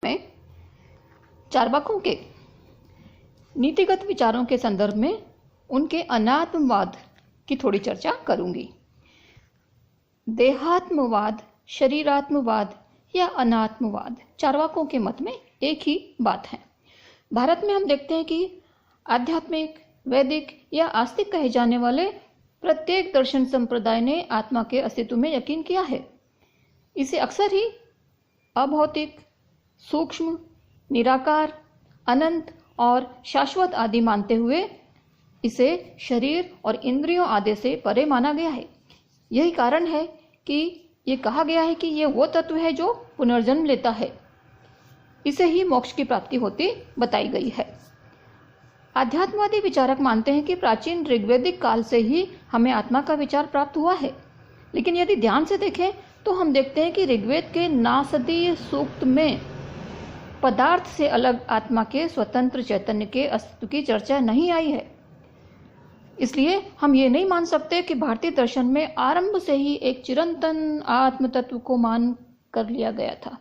मैं चार्वाकों के नीतिगत विचारों के संदर्भ में उनके अनात्मवाद की थोड़ी चर्चा करूंगी। देहात्मवाद, शरीरात्मवाद या अनात्मवाद चार्वाकों के मत में एक ही बात है। भारत में हम देखते हैं कि आध्यात्मिक, वैदिक या आस्तिक कहे जाने वाले प्रत्येक दर्शन संप्रदाय ने आत्मा के अस्तित्व में यकीन किया है। इसे अक्सर ही अभौतिक, सूक्ष्म, निराकार, अनंत और शाश्वत आदि मानते हुए इसे शरीर और इंद्रियों आदि से परे माना गया है। यही कारण है कि ये कहा गया है कि ये वो तत्व है जो पुनर्जन्म लेता है, इसे ही मोक्ष की प्राप्ति होती बताई गई है। आध्यात्मवादी विचारक मानते हैं कि प्राचीन ऋग्वैदिक काल से ही हमें आत्मा का विचार प्राप्त हुआ है, लेकिन यदि ध्यान से देखें तो हम देखते हैं कि ऋग्वेद के नासदीय सूक्त में पदार्थ से अलग आत्मा के स्वतंत्र चैतन्य के अस्तित्व की चर्चा नहीं आई है। इसलिए हम ये नहीं मान सकते कि भारतीय दर्शन में आरंभ से ही एक चिरंतन आत्म तत्व को मान कर लिया गया था।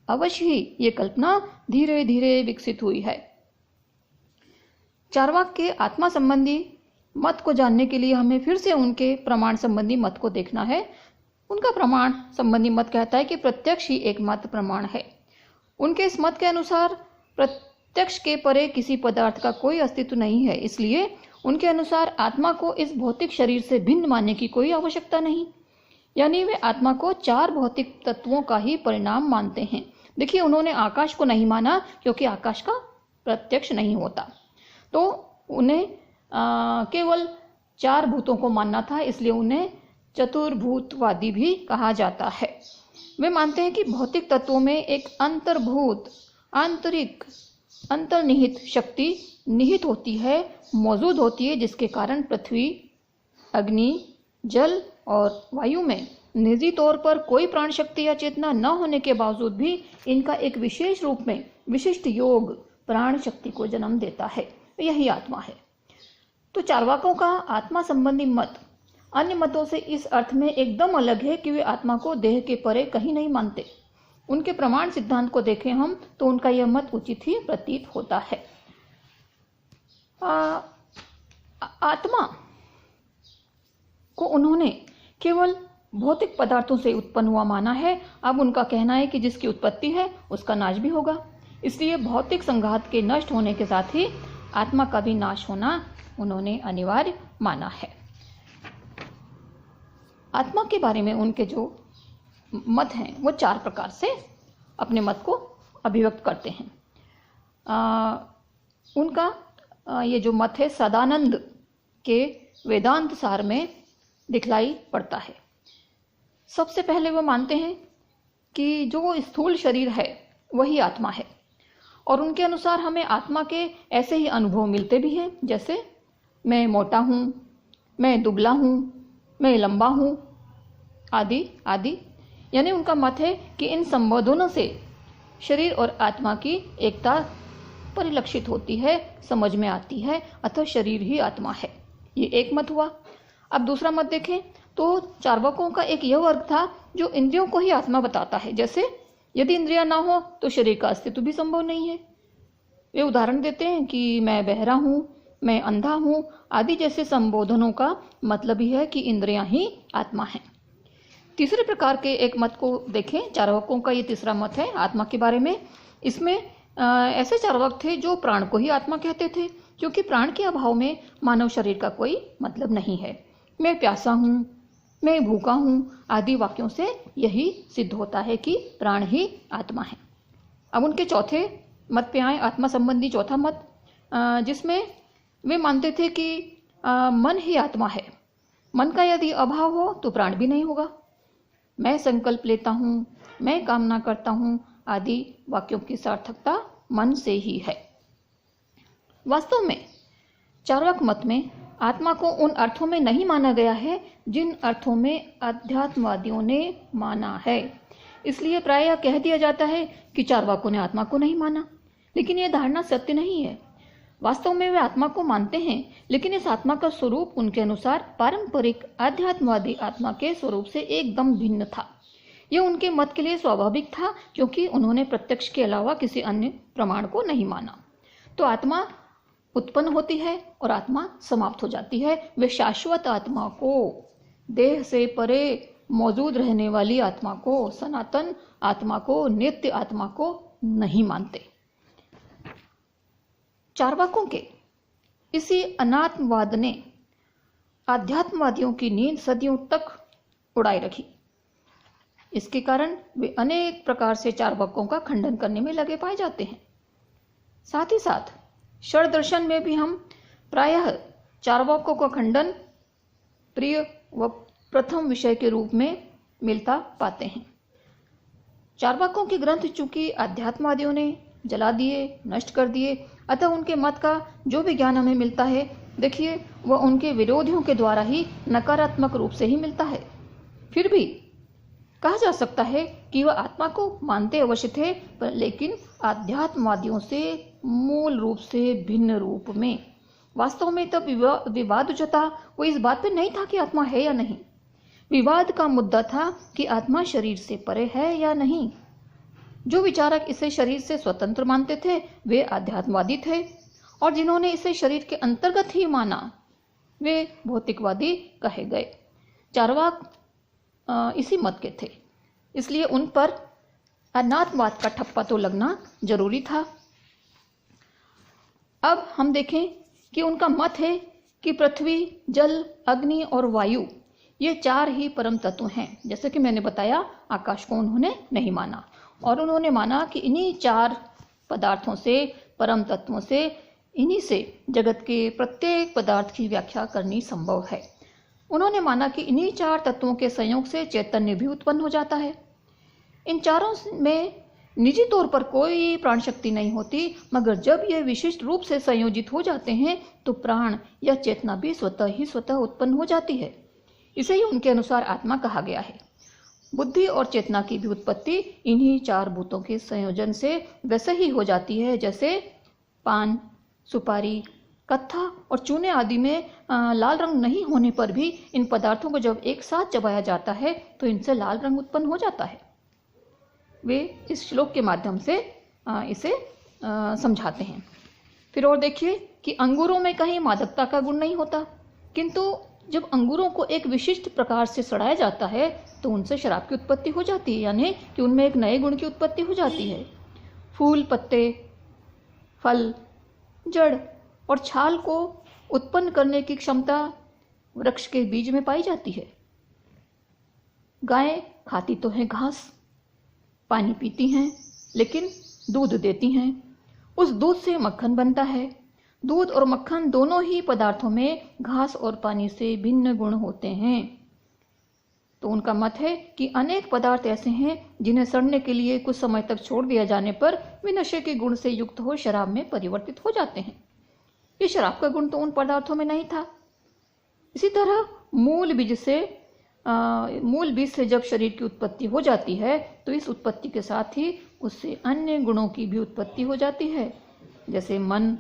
अवश्य ही ये कल्पना धीरे धीरे विकसित हुई है। चार्वाक के आत्मा संबंधी मत को जानने के लिए हमें फिर से उनके प्रमाण संबंधी मत को देखना है। उनका प्रमाण संबंधी मत कहता है कि प्रत्यक्ष ही एकमात्र प्रमाण है। उनके इस मत के अनुसार प्रत्यक्ष के परे किसी पदार्थ का कोई अस्तित्व नहीं है। इसलिए उनके अनुसार आत्मा को इस भौतिक शरीर से भिन्न मानने की कोई आवश्यकता नहीं, यानी वे आत्मा को चार भौतिक तत्वों का ही परिणाम मानते हैं। देखिए, उन्होंने आकाश को नहीं माना क्योंकि आकाश का प्रत्यक्ष नहीं होता, तो उन्हें केवल चार भूतों को मानना था, इसलिए उन्हें चतुर्भूतवादी भी कहा जाता है। वे मानते हैं कि भौतिक तत्वों में एक अंतर्भूत, आंतरिक, अंतर्निहित शक्ति निहित होती है, मौजूद होती है, जिसके कारण पृथ्वी, अग्नि, जल और वायु में निजी तौर पर कोई प्राण शक्ति या चेतना न होने के बावजूद भी इनका एक विशेष रूप में विशिष्ट योग प्राण शक्ति को जन्म देता है। यही आत्मा है। तो चार्वाकों का आत्मा संबंधी मत अन्य मतों से इस अर्थ में एकदम अलग है कि वे आत्मा को देह के परे कहीं नहीं मानते। उनके प्रमाण सिद्धांत को देखें हम तो उनका यह मत उचित ही प्रतीत होता है। आत्मा को उन्होंने केवल भौतिक पदार्थों से उत्पन्न हुआ माना है। अब उनका कहना है कि जिसकी उत्पत्ति है उसका नाश भी होगा, इसलिए भौतिक संघात के नष्ट होने के साथ ही आत्मा का भी नाश होना उन्होंने अनिवार्य माना है। आत्मा के बारे में उनके जो मत हैं वो चार प्रकार से अपने मत को अभिव्यक्त करते हैं। उनका ये जो मत है सदानंद के वेदांत सार में दिखलाई पड़ता है। सबसे पहले वो मानते हैं कि जो स्थूल शरीर है वही आत्मा है, और उनके अनुसार हमें आत्मा के ऐसे ही अनुभव मिलते भी हैं, जैसे मैं मोटा हूँ, मैं दुबला हूँ, मैं लंबा हूँ, आदि आदि। यानी उनका मत है कि इन संबोधनों से शरीर और आत्मा की एकता परिलक्षित होती है, समझ में आती है, अतः शरीर ही आत्मा है। ये एक मत हुआ। अब दूसरा मत देखें तो चार्वाकों का एक यह वर्ग था जो इंद्रियों को ही आत्मा बताता है। जैसे यदि इंद्रियां ना हो तो शरीर का अस्तित्व भी संभव नहीं है। वे उदाहरण देते हैं कि मैं बहरा हूँ, मैं अंधा हूँ आदि जैसे संबोधनों का मतलब ही है कि इंद्रियां ही आत्मा हैं। तीसरे प्रकार के एक मत को देखें, चार्वाकों का ये तीसरा मत है आत्मा के बारे में। इसमें ऐसे चार्वाक थे जो प्राण को ही आत्मा कहते थे, क्योंकि प्राण के अभाव में मानव शरीर का कोई मतलब नहीं है। मैं प्यासा हूँ, मैं भूखा हूँ आदि वाक्यों से यही सिद्ध होता है कि प्राण ही आत्मा है। अब उनके चौथे मत पे आए, आत्मा संबंधी चौथा मत, जिसमें वे मानते थे कि मन ही आत्मा है। मन का यदि अभाव हो तो प्राण भी नहीं होगा। मैं संकल्प लेता हूँ, मैं कामना करता हूँ आदि वाक्यों की सार्थकता मन से ही है। वास्तव में चार्वाक मत में आत्मा को उन अर्थों में नहीं माना गया है जिन अर्थों में अध्यात्मवादियों ने माना है। इसलिए प्रायः कह दिया जाता है कि चार्वाकों ने आत्मा को नहीं माना, लेकिन यह धारणा सत्य नहीं है। वास्तव में वे आत्मा को मानते हैं, लेकिन इस आत्मा का स्वरूप उनके अनुसार पारंपरिक आध्यात्मवादी आत्मा के स्वरूप से एकदम भिन्न था। यह उनके मत के लिए स्वाभाविक था, क्योंकि उन्होंने प्रत्यक्ष के अलावा किसी अन्य प्रमाण को नहीं माना। तो आत्मा उत्पन्न होती है और आत्मा समाप्त हो जाती है। वे शाश्वत आत्मा को, देह से परे मौजूद रहने वाली आत्मा को, सनातन आत्मा को, नित्य आत्मा को नहीं मानते। चार्वाकों के इसी अनात्मवाद ने आध्यात्मवादियों की नींद सदियों तक उड़ाई रखी। इसके कारण वे अनेक प्रकार से चार्वाकों का खंडन करने में लगे पाए जाते हैं। साथ ही साथ षड दर्शन में भी हम प्रायः चार्वाकों का खंडन प्रिय व प्रथम विषय के रूप में मिलता पाते हैं। चार्वाकों के ग्रंथ चूंकि अध्यात्मवादियों ने जला दिए, नष्ट कर दिए, अतः उनके मत का जो भी ज्ञान हमें मिलता है, देखिए, वह उनके विरोधियों के द्वारा ही नकारात्मक रूप से ही मिलता है। फिर भी कहा जा सकता है कि वह आत्मा को मानते अवश्य थे, पर लेकिन आध्यात्मवादियों से मूल रूप से भिन्न रूप में। वास्तव में तब विवाद जो था वो इस बात पर नहीं था कि आत्मा है या नहीं। विवाद का मुद्दा था कि आत्मा शरीर से परे है या नहीं। जो विचारक इसे शरीर से स्वतंत्र मानते थे वे आध्यात्मवादी थे, और जिन्होंने इसे शरीर के अंतर्गत ही माना वे भौतिकवादी कहे गए। चार्वाक इसी मत के थे, इसलिए उन पर अनात्मवाद का ठप्पा तो लगना जरूरी था। अब हम देखें कि उनका मत है कि पृथ्वी, जल, अग्नि और वायु ये चार ही परम तत्व हैं। जैसे कि मैंने बताया, आकाश को उन्होंने नहीं माना, और उन्होंने माना कि इन्हीं चार पदार्थों से, परम तत्वों से, इन्हीं से जगत के प्रत्येक पदार्थ की व्याख्या करनी संभव है। उन्होंने माना कि इन्हीं चार तत्वों के संयोग से चैतन्य भी उत्पन्न हो जाता है। इन चारों में निजी तौर पर कोई प्राण शक्ति नहीं होती, मगर जब यह विशिष्ट रूप से संयोजित हो जाते हैं तो प्राण या चेतना भी स्वतः उत्पन्न हो जाती है। इसे ही उनके अनुसार आत्मा कहा गया है। बुद्धि और चेतना की भी उत्पत्ति इन्हीं चार भूतों के संयोजन से वैसे ही हो जाती है जैसे पान, सुपारी, कत्था और चूने आदि में लाल रंग नहीं होने पर भी इन पदार्थों को जब एक साथ चबाया जाता है तो इनसे लाल रंग उत्पन्न हो जाता है। वे इस श्लोक के माध्यम से इसे समझाते हैं। फिर और देखिए कि अंगूरों में कहीं मादकता का गुण नहीं होता, किंतु जब अंगूरों को एक विशिष्ट प्रकार से सड़ाया जाता है तो उनसे शराब की उत्पत्ति हो जाती है, यानी कि उनमें एक नए गुण की उत्पत्ति हो जाती है। फूल, पत्ते, फल, जड़ और छाल को उत्पन्न करने की क्षमता वृक्ष के बीज में पाई जाती है। गायें खाती तो हैं घास, पानी पीती हैं, लेकिन दूध देती हैं। उस दूध से मक्खन बनता है। दूध और मक्खन दोनों ही पदार्थों में घास और पानी से भिन्न गुण होते हैं। तो उनका मत है कि अनेक पदार्थ ऐसे हैं जिन्हें सड़ने के लिए कुछ समय तक छोड़ दिया जाने पर वे नशे के गुण से युक्त हो शराब में परिवर्तित हो जाते हैं। ये शराब का गुण तो उन पदार्थों में नहीं था। इसी तरह मूल बीज से जब शरीर की उत्पत्ति हो जाती है तो इस उत्पत्ति के साथ ही उससे अन्य गुणों की भी उत्पत्ति हो जाती है, जैसे मन,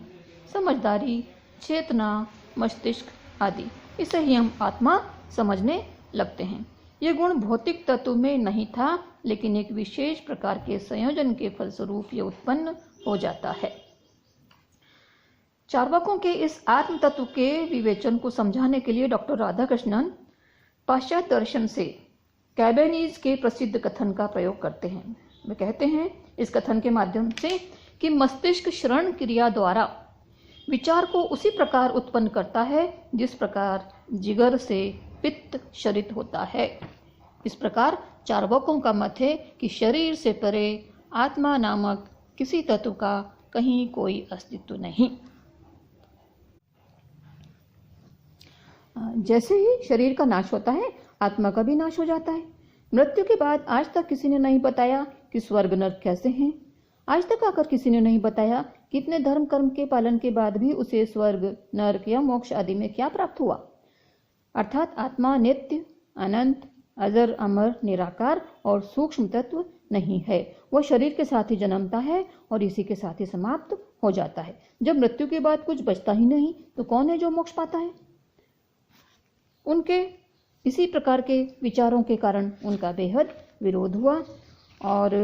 समझदारी, चेतना, मस्तिष्क आदि। इसे ही हम आत्मा समझने लगते हैं। यह गुण भौतिक तत्व में नहीं था, लेकिन एक विशेष प्रकार के संयोजन के फलस्वरूप ये उत्पन्न हो जाता है। चार्वाकों के इस आत्म तत्व के विवेचन को समझाने के लिए डॉक्टर राधाकृष्णन पाश्चात्य दर्शन से कैबेनीज के प्रसिद्ध कथन का प्रयोग करते हैं। वे कहते हैं इस कथन के माध्यम से कि मस्तिष्क श्रवण क्रिया द्वारा विचार को उसी प्रकार उत्पन्न करता है जिस प्रकार जिगर से पित्त शरित होता है। इस प्रकार चार्वाकों का मत है कि शरीर से परे आत्मा नामक किसी तत्व का कहीं कोई अस्तित्व नहीं। जैसे ही शरीर का नाश होता है, आत्मा का भी नाश हो जाता है। मृत्यु के बाद आज तक किसी ने नहीं बताया कि स्वर्ग नरक कैसे हैं। आज तक आकर किसी ने नहीं बताया कि इतने धर्म कर्म के पालन के बाद भी उसे स्वर्ग, नरक या मोक्ष आदि में क्या प्राप्त हुआ। अर्थात आत्मा नित्य, अनंत, अजर, अमर, निराकार और सूक्ष्म तत्व नहीं है। वह शरीर के साथ ही जन्मता है और इसी के साथ ही समाप्त हो जाता है। जब मृत्यु के बाद कुछ बचता ही नहीं तो कौन है जो मोक्ष पाता है। उनके इसी प्रकार के विचारों के कारण उनका बेहद विरोध हुआ। और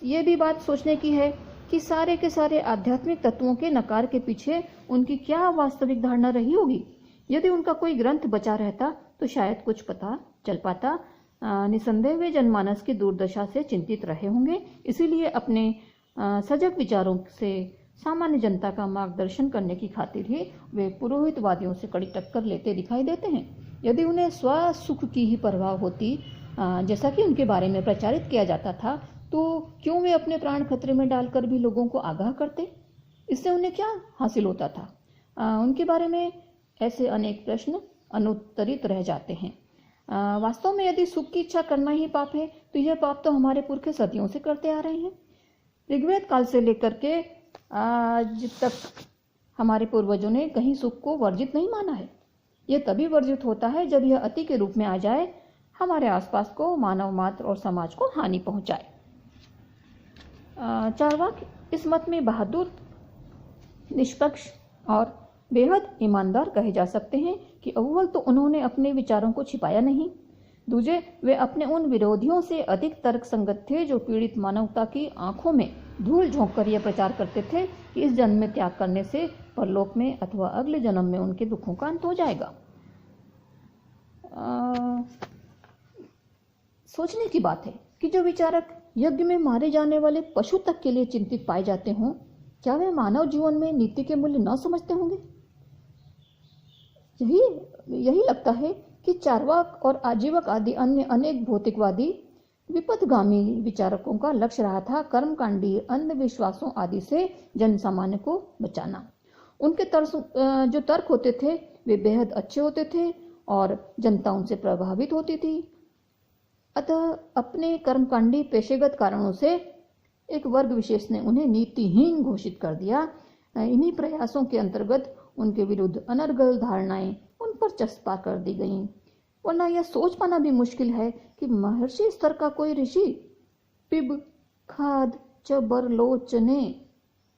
ये भी बात सोचने की है कि सारे के सारे आध्यात्मिक तत्वों के नकार के पीछे उनकी क्या वास्तविक धारणा रही होगी। यदि उनका कोई ग्रंथ बचा रहता तो शायद कुछ पता चल पाता। निसंदेह वे जनमानस की दुर्दशा से चिंतित रहे होंगे, इसीलिए अपने सजग विचारों से सामान्य जनता का मार्गदर्शन करने की खातिर ही वे पुरोहितवादियों से कड़ी टक्कर लेते दिखाई देते हैं। यदि उन्हें स्वसुख की ही परवाह होती, जैसा कि उनके बारे में प्रचारित किया जाता था, तो क्यों वे अपने प्राण खतरे में डालकर भी लोगों को आगाह करते? इससे उन्हें क्या हासिल होता था? उनके बारे में ऐसे अनेक प्रश्न अनुत्तरित रह जाते हैं। वास्तव में यदि सुख की इच्छा करना ही पाप है, तो यह पाप तो हमारे पुरखे सदियों से करते आ रहे हैं। ऋग्वेद काल से लेकर के आज तक हमारे पूर्वजों ने कहीं सुख को वर्जित नहीं माना है। यह तभी वर्जित होता है जब यह अति के रूप में आ जाए, हमारे आसपास को, मानव मात्र और समाज को हानि पहुंचाए। चार्वाक इस मत में बहादुर, निष्पक्ष और बेहद ईमानदार कहे जा सकते हैं कि अव्वल तो उन्होंने अपने विचारों को छिपाया नहीं, दूजे वे अपने उन विरोधियों से अधिक तर्क संगत थे जो पीड़ित मानवता की आंखों में धूल झोंक कर यह प्रचार करते थे कि इस जन्म में त्याग करने से परलोक में अथवा अगले जन्म में उनके दुखों का अंत हो जाएगा। सोचने की बात है कि जो विचारक यज्ञ में मारे जाने वाले पशु तक के लिए चिंतित पाए जाते हों, क्या वे मानव जीवन में नीति के मूल्य न समझते होंगे? यही लगता है कि चार्वाक और आजीवक आदि अन्य अनेक भौतिकवादी विपथगामी विचारकों का लक्ष्य रहा था कर्मकांडी अंधविश्वासों आदि से जन सामान्य को बचाना। उनके जो तर्क होते थे वे बेहद अच्छे होते थे और जनता उनसे प्रभावित होती थी। अतः अपने कर्मकांडी पेशेगत कारणों से एक वर्ग विशेष ने उन्हें नीतिहीन घोषित कर दिया। इन्हीं प्रयासों के अंतर्गत उनके विरुद्ध अनर्गल धारणाएं उन पर चस्पा कर दी गईं। वरना यह सोच पाना भी मुश्किल है कि महर्षि स्तर का कोई ऋषि पिब खाद चबर लोचने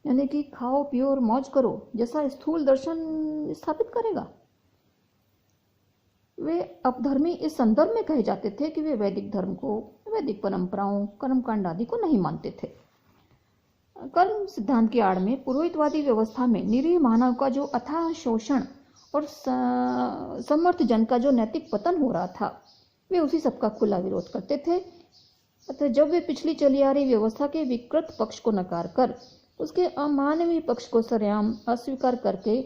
यानी कि खाओ पियो और मौज करो जैसा स्थूल दर्शन स्थापित करेगा। वे अपधर्मी इस संदर्भ में कहे जाते थे कि वे वैदिक धर्म को, वैदिक परंपराओं, कर्मकांड आदि को नहीं मानते थे। कर्म सिद्धांत की आड़ में पुरोहितवादी व्यवस्था में निरीह मानव का जो अथाह शोषण और समर्थ जन का जो नैतिक पतन हो रहा था, वे उसी सबका खुला विरोध करते थे। अतः जब वे पिछली चली आ रही व्यवस्था के विकृत पक्ष को नकार कर उसके अमानवीय पक्ष को सरेआम अस्वीकार करके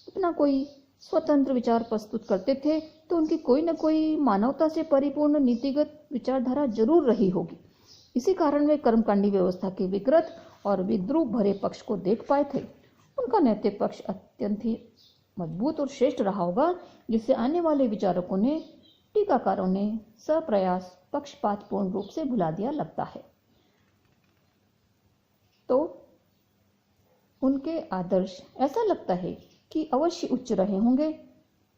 अपना कोई स्वतंत्र विचार प्रस्तुत करते थे, तो उनकी कोई न कोई मानवता से परिपूर्ण नीतिगत विचारधारा जरूर रही होगी। इसी कारण वे कर्मकांडी व्यवस्था के विकृत और विद्रूप भरे पक्ष को देख पाए थे। उनका नैतिक पक्ष अत्यंत ही मजबूत और श्रेष्ठ रहा होगा, जिससे आने वाले विचारकों ने, टीकाकारों ने सप्रयास पक्षपातपूर्ण रूप से भुला दिया लगता है। तो उनके आदर्श ऐसा लगता है कि अवश्य उच्च रहे होंगे,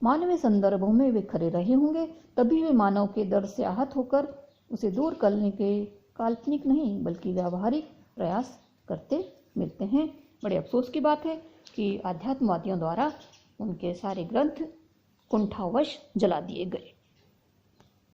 मानवीय संदर्भों में वे खरे रहे होंगे, तभी वे मानव के दर्द से आहत होकर उसे दूर करने के काल्पनिक नहीं बल्कि व्यावहारिक प्रयास करते मिलते हैं। बड़े अफसोस की बात है कि आध्यात्मवादियों द्वारा उनके सारे ग्रंथ कुंठावश जला दिए गए।